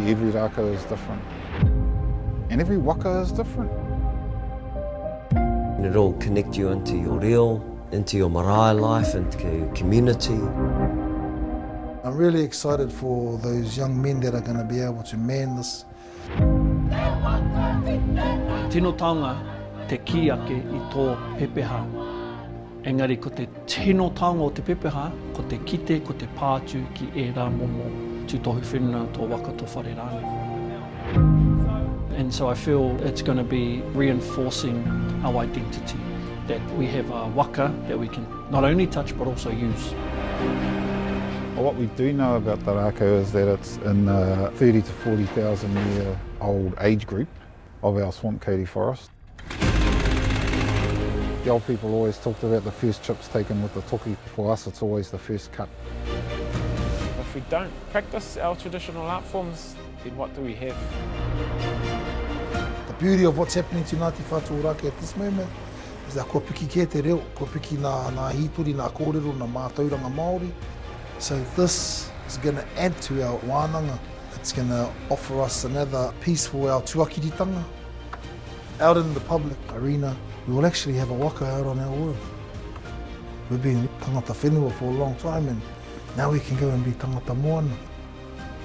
Every raka is different. And every waka is different. And it'll connect you into your reo, into your marae life, into community. I'm really excited for those young men that are going to be able to man this. Tino taonga te ki ake I tō pepeha. Engari ko te tino taonga o te pepeha, ko te kite, ko te pātu ki e rā momo tūtohu whenua tō waka tō whare rānei. And so I feel it's going to be reinforcing our identity, that we have a waka that we can not only touch but also use. Well, what we do know about the raka is that it's in the 30 to 40,000 year old age group of our swamp kauri forest. The old people always talked about the first chips taken with the toki. For us, it's always the first cut. If we don't practice our traditional art forms, then what do we have? The beauty of what's happening to Ngāti Whātua Ōrākei at this moment is that ko piki ke te reo, ko piki nā hitori, nā kōrero, nā mātauranga Māori. So this is going to add to our wānanga. It's going to offer us another piece for our tuakiritanga. Out in the public arena, we will actually have a waka out on our world. We've been tangata whenua for a long time, and now we can go and be tangata moana.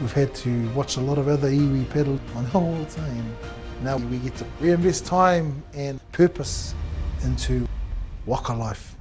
We've had to watch a lot of other iwi paddle on our whole time. Now we get to reinvest time and purpose into waka life.